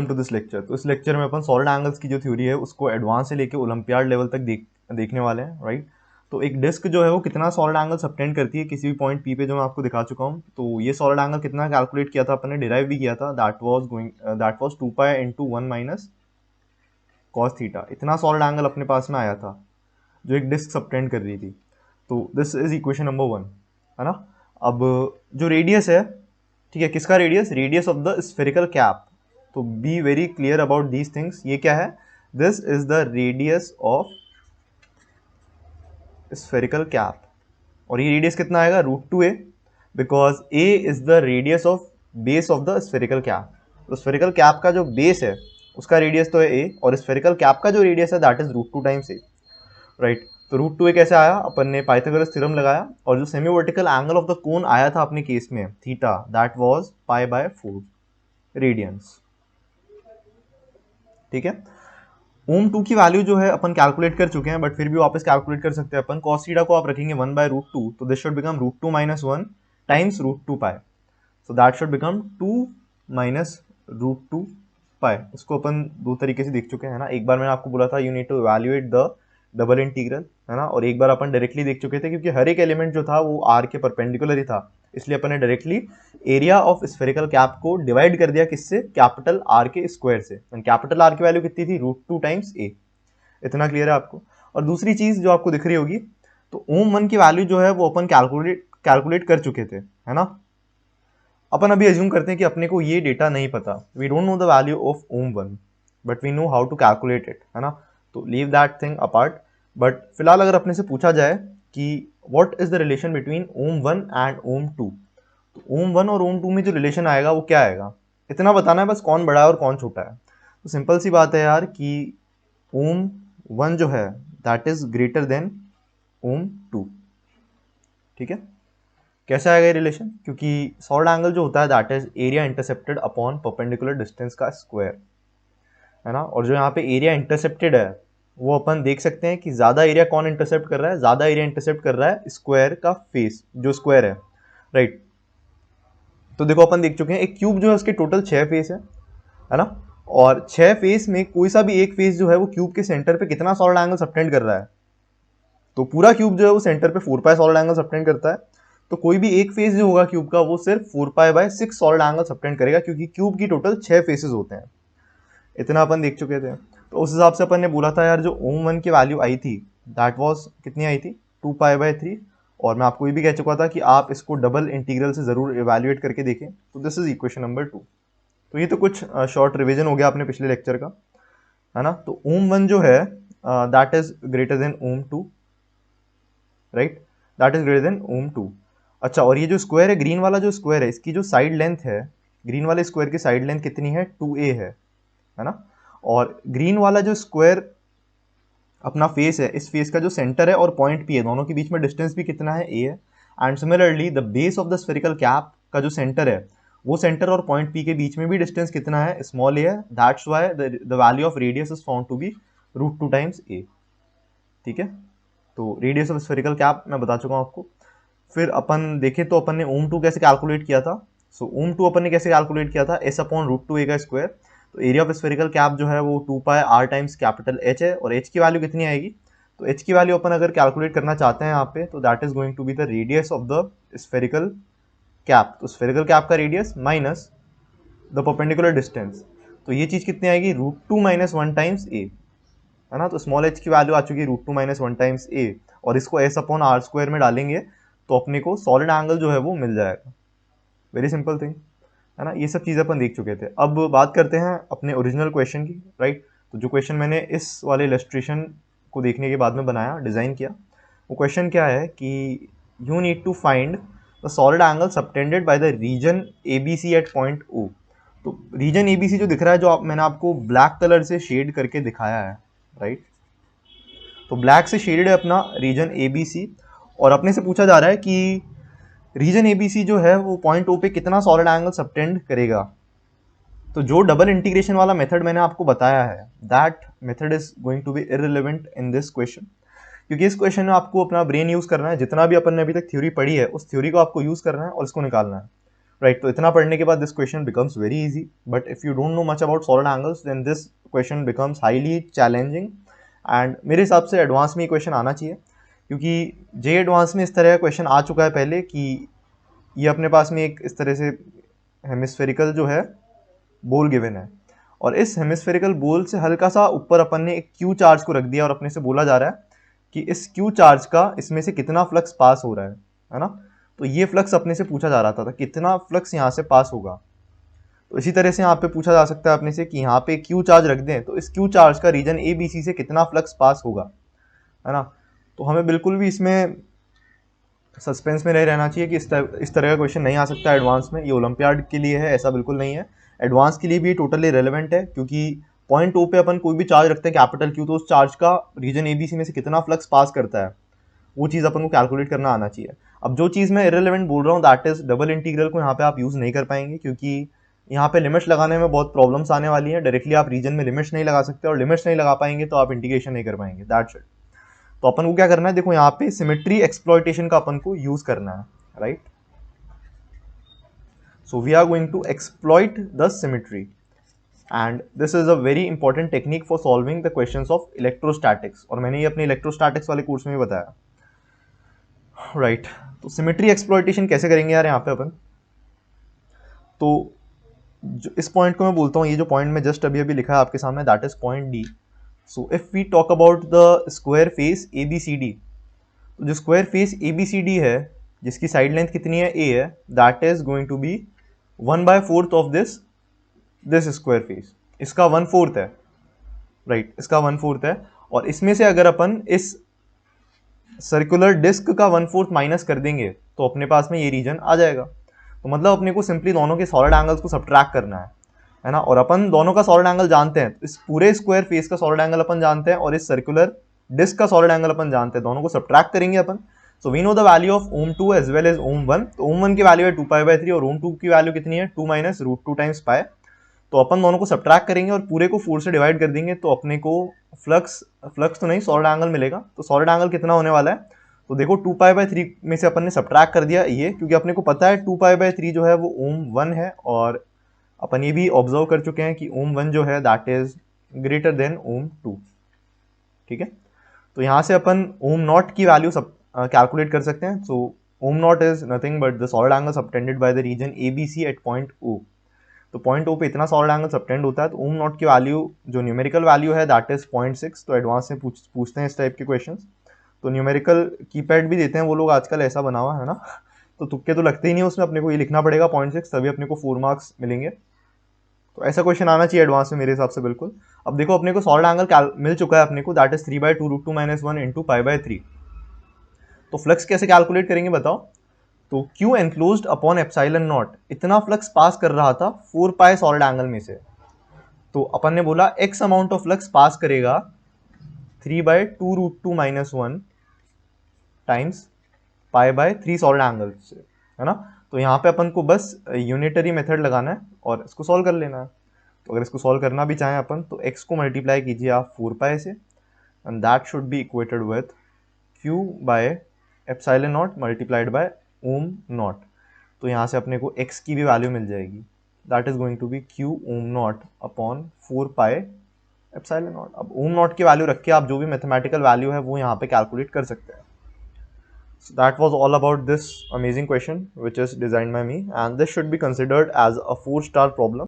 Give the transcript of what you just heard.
To this lecture. तो इस lecture में अपन सॉलिड एंगल्स की जो थ्योरी है उसको एडवांस से लेके ओलंपियाड लेवल तक देखने वाले हैं, राइट। तो एक डिस्क जो है वो कितना सॉलिड एंगल सबटेंड करती है किसी भी पॉइंट पी पे, जो मैं आपको दिखा चुका हूँ। तो ये सॉलिड एंगल कितना कैलकुलेट किया था अपन ने, डिराइव भी किया था, that was 2 pi into 1 minus cos theta. इतना सॉलिड एंगल अपने पास में आया था जो एक डिस्क सबटेंड कर रही थी। तो दिस इज इक्वेशन नंबर 1, है ना। अब जो रेडियस है, ठीक है, किसका radius, radius of the spherical cap. तो be very clear about these things. ये क्या है, this is the radius of spherical cap, और ये रेडियस कितना आएगा, √2a, because a is the radius of base of the spherical cap. तो spherical cap का जो बेस है उसका रेडियस तो है a, और स्फेरिकल कैप का जो रेडियस है that is √2 times a, right. तो √2a कैसे आया, अपन ने पाइथागोरस थ्योरम लगाया, और जो semi vertical angle of the cone आया था अपने केस में थीटा, दैट वाज π/4 रेडियंस, ठीक है। ओम 2 की वैल्यू जो है अपन कैलकुलेट कर चुके हैं, बट फिर भी वापस कैलकुलेट कर सकते हैं अपन। cos थीटा को आप रखेंगे 1/√2, तो this should become √2 - 1 times √2 pi, so that should become 2 minus √2 पाई। इसको अपन दो तरीके से देख चुके हैं ना। एक बार मैंने आपको बोला था you need to evaluate the double integral, है ना, और एक बार अपन डायरेक्टली देख चुके थे, क्योंकि हर एक एलिमेंट जो था वो आर के परपेंडिकुलर ही था, इसलिए अपन ने directly area of spherical cap को डिवाइड कर दिया किससे, कैपिटल आर के स्क्वायर से। कैपिटल आर की वैल्यू कितनी थी, √2 टाइम्स a। इतना क्लियर है आपको। और दूसरी चीज जो आपको दिख रही होगी, तो ओम 1 की वैल्यू जो है वो अपन कैलकुलेट कर चुके थे, है ना। अपन अभी अज्यूम करते हैं कि अपने को ये डेटा नहीं पता, we don't know the value of ओम 1, but we know how to calculate it, है ना। तो leave that thing apart. But फिलहाल अगर अपने से पूछा जाए कि what is the relation between ओम 1 एंड ओम 2, तो ओम 1 और ओम 2 में जो रिलेशन आएगा वो क्या आएगा, इतना बताना है बस, कौन बड़ा है और कौन छोटा है। तो सिंपल सी बात है यार कि ओम 1 जो है दैट इज ग्रेटर देन ओम 2, ठीक है। कैसे आएगा ये रिलेशन, क्योंकि सॉलिड एंगल जो होता है that is area intercepted upon perpendicular distance का स्क्वायर, है ना। और जो यहाँ पे एरिया इंटरसेप्टेड है वो अपन देख सकते हैं कि ज्यादा एरिया कौन इंटरसेप्ट कर रहा है, ज्यादा एरिया इंटरसेप्ट कर रहा है स्क्वायर का फेस, जो स्क्वायर है, राइट। तो देखो अपन देख चुके हैं एक क्यूब जो है उसके टोटल 6 फेस है ना, और 6 फेस में कोई सा भी एक फेस जो है वो क्यूब के सेंटर पे कितना सॉलिड एंगल सबटेंड कर रहा है, तो पूरा क्यूब जो है वो सेंटर पे 4 पाई सॉलिड एंगल सबटेंड करता है। तो कोई भी एक फेस जो होगा क्यूब का वो सिर्फ 4π/6 सॉलिड एंगल सबटेंड करेगा, क्योंकि क्यूब की टोटल 6 फेसेस होते हैं। इतना अपन देख चुके थे। तो उस हिसाब से अपन ने बोला था यार जो ओम 1 की वैल्यू आई थी दैट वाज कितनी आई थी, 2π/3। और मैं आपको ये भी कह चुका था कि आप इसको डबल इंटीग्रल से जरूर इवैल्यूएट करके देखें। तो दिस इज इक्वेशन नंबर 2। तो ये तो कुछ शॉर्ट रिविजन हो गया अपने पिछले लेक्चर का, है ना। तो ओम 1 जो है दैट इज ग्रेटर देन ओम 2, right, that is greater than ओम 2। अच्छा, और ये जो स्क्वायर है, ग्रीन वाला जो स्क्वायर है, इसकी जो साइड लेंथ है, ग्रीन वाले स्क्वायर की साइड लेंथ कितनी है, 2a है ना। और ग्रीन वाला जो स्क्वायर अपना फेस है, इस फेस का जो सेंटर है और पॉइंट p है, दोनों के बीच में डिस्टेंस भी कितना है, a है। And similarly the base of the spherical cap का जो सेंटर है, वो सेंटर और पॉइंट p के बीच में भी डिस्टेंस कितना है, स्मॉल a है। That's why the value of radius is found to be √2 times a, ठीक है। तो रेडियस ऑफ स्फेरिकल कैप मैं बता चुका हूँ आपको। फिर अपन देखें तो अपन ने ओम 2 कैसे कैलकुलेट किया था। सो ओम 2 अपन ने कैसे कैलकुलेट किया था, s/√2a का स्क्वायर। तो एरिया ऑफ स्फेरिकल कैप जो है वो 2πr टाइम्स कैपिटल H है, और H की वैल्यू कितनी आएगी, तो H की वैल्यू अपन अगर कैलकुलेट करना चाहते हैं यहाँ पे, तो that is going to be the radius of the spherical cap. तो स्फेरिकल कैप का radius minus the perpendicular distance, तो ये चीज कितनी आएगी, √2 - 1 टाइम्स a, है ना। तो स्मॉल h की वैल्यू आ चुकी है √2 - 1 टाइम्स a, और इसको s/r² में डालेंगे तो अपने को सॉलिड एंगल जो है वो मिल जाएगा। वेरी सिंपल थिंग, है ना। ये सब चीज़ें अपन देख चुके थे। अब बात करते हैं अपने ओरिजिनल क्वेश्चन की, राइट। तो जो क्वेश्चन मैंने इस वाले इलस्ट्रेशन को देखने के बाद में बनाया, डिज़ाइन किया, वो क्वेश्चन क्या है कि you need to find the solid angle subtended by the region ABC at point O। तो रीजन ABC जो दिख रहा है, जो मैंने आपको ब्लैक कलर से शेड करके दिखाया है, राइट। तो ब्लैक से शेडेड है अपना रीजन ABC, और अपने से पूछा जा रहा है कि रीजन ABC जो है वो पॉइंट O पे कितना सॉलिड एंगल सबटेंड करेगा। तो जो डबल इंटीग्रेशन वाला मेथड मैंने आपको बताया है, that method is going to be irrelevant in this question, क्योंकि इस क्वेश्चन में आपको अपना ब्रेन यूज करना है। जितना भी अपन ने अभी तक थ्योरी पढ़ी है उस थ्योरी को आपको यूज करना है और इसको निकालना है। राइट। तो इतना पढ़ने के बाद this question becomes very easy, but if you don't know much about solid angles then this question becomes highly challenging. And मेरे हिसाब से एडवांस में ये क्वेश्चन आना चाहिए, क्योंकि जे एडवांस में इस तरह का क्वेश्चन आ चुका है पहले कि ये अपने पास में एक इस तरह से हेमिस्फेरिकल जो है बोल गिवन है, और इस हेमिस्फेरिकल बोल से हल्का सा ऊपर अपन ने एक क्यू चार्ज को रख दिया और अपने से बोला जा रहा है कि इस क्यू चार्ज का इसमें से कितना फ्लक्स पास हो रहा है ना। तो ये फ्लक्स अपने से पूछा जा रहा था कितना फ्लक्स यहाँ से पास होगा। तो इसी तरह से यहाँ पे पूछा जा सकता है अपने से कि यहाँ पे क्यू चार्ज रख दें तो इस क्यू चार्ज का रीजन ए बी सी से कितना फ्लक्स पास होगा, है ना। तो हमें बिल्कुल भी इसमें सस्पेंस में नहीं रहना चाहिए कि इस तरह का क्वेश्चन नहीं आ सकता एडवांस में। ये ओलंपियाड के लिए है, ऐसा बिल्कुल नहीं है। एडवांस के लिए भी टोटली रेलेवेंट है, क्योंकि पॉइंट ओ पे अपन कोई भी चार्ज रखते हैं कैपिटल क्यू, तो उस चार्ज का रीजन ए बी सी में से कितना फ्लक्स पास करता है वो चीज़ अपन को कैलकुलेट करना आना चाहिए। अब जो चीज़ मैं इरेलेवेंट बोल रहा हूँ दैट इज डबल इंटीग्रल को यहाँ पे आप यूज़ नहीं कर पाएंगे, क्योंकि यहाँ पे लिमिट्स लगाने में बहुत प्रॉब्लम्स आने वाली हैं। डायरेक्टली आप रीजन में लिमिट्स नहीं लगा सकते, और लिमिट्स नहीं लगा पाएंगे तो आप इंटीग्रेशन नहीं कर पाएंगे, दैट्स इट। तो अपन को क्या करना है, देखो यहाँ पे सिमेट्री एक्सप्लॉइटेशन का अपन को यूज करना है, right. So we are going to exploit the symmetry, and this is a very important technique for solving the questions of electrostatics, और मैंने ये अपने इलेक्ट्रोस्टैटिक्स वाले कोर्स में भी बताया, राइट। तो सिमेट्री एक्सप्लॉइटेशन कैसे करेंगे यार यहाँ पे अपन, तो जो इस पॉइंट को मैं बोलता हूँ, ये जो पॉइंट में जस्ट अभी अभी लिखा है आपके सामने that is point D. So if we talk about the square face A B C D, तो जो square face A B C D है जिसकी साइड लेंथ कितनी है, ए है, that is going to be 1/4 of this square face. इसका 1/4 है, right, इसका 1/4 है। और इसमें से अगर अपन इस सर्कुलर डिस्क का 1/4 माइनस कर देंगे तो अपने पास में ये रीजन आ जाएगा। तो मतलब अपने को सिंपली दोनों के सॉलिड एंगल्स को सब्ट्रैक्ट करना है ना। और अपन दोनों का सॉलिड एंगल जानते हैं, इस पूरे स्क्वायर फेस का सॉलिड एंगल अपन जानते हैं और इस सर्कुलर डिस्क का सॉलिड एंगल अपन जानते हैं, दोनों को सब्ट्रैक्ट करेंगे अपन। So we know the value of ओम 2 एज वेल एज ओम 1। तो ओम 1 की वैल्यू है 2π/3 और ओम 2 की वैल्यू कितनी है 2 - √2 टाइम्स पाई। तो अपन दोनों को सब्ट्रैक्ट करेंगे और पूरे को 4 से डिवाइड कर देंगे, तो अपने को फ्लक्स तो नहीं सॉलिड एंगल मिलेगा। तो सॉलिड एंगल कितना होने वाला है, तो देखो 2π/3 में से अपन ने सब्ट्रैक्ट कर दिया ये, क्योंकि अपने को पता है 2π/3 जो है वो ओम 1 है, और अपन ये भी ऑब्जर्व कर चुके हैं कि ओम 1 जो है दैट इज ग्रेटर देन ओम 2, ठीक है। तो यहाँ से अपन ओम नॉट की वैल्यू सब कैलकुलेट कर सकते हैं। सो ओम naught is nothing but the solid angle subtended by the region A B C at point O. तो पॉइंट ओ पे इतना सॉलिड एंगल सबटेंड होता है, तो ओम नॉट की वैल्यू जो न्यूमेरिकल वैल्यू है दैट इज 0.6। तो एडवांस में पूछते हैं इस टाइप के क्वेश्चन, तो न्यूमेरिकल कीपैड भी देते हैं वो लोग आजकल, ऐसा बना हुआ है ना। तो तुक्के तो लगते ही नहीं उसमें, अपने को ये लिखना पड़ेगा 0.6, तभी अपने को 4 मार्क्स मिलेंगे। तो ऐसा क्वेश्चन आना चाहिए एडवांस में मेरे हिसाब से बिल्कुल। अब देखो अपने को सॉलिड एंगल मिल चुका है अपने को, दैट इज 3/2 √2 - 1 इंटू π/3। तो फ्लक्स कैसे कैलकुलेट करेंगे बताओ, तो Q enclosed upon epsilon not, इतना फ्लक्स पास कर रहा था 4π सॉलिड एंगल में से। तो अपन ने बोला x amount of flux pass करेगा 3/2 √2 - 1 टाइम्स π/3 सॉलिड एंगल से, है ना। तो यहाँ पे अपन को बस यूनिटरी मेथड लगाना है और इसको सॉल्व कर लेना है। तो अगर इसको सॉल्व करना भी चाहें अपन, तो x को मल्टीप्लाई कीजिए आप 4π से, and that should be equated with Q by epsilon naught multiplied by ohm naught. तो यहाँ से अपने को x की भी वैल्यू मिल जाएगी, that is going to be Q ओम नॉट अपॉन 4π एप्सिलॉन नॉट। अब ओम नॉट की वैल्यू रख के आप जो भी मैथमेटिकल वैल्यू है वो यहाँ पे कैलकुलेट कर सकते हैं। So that was all about this amazing question which is designed by me, and this should be considered as a 4-star problem.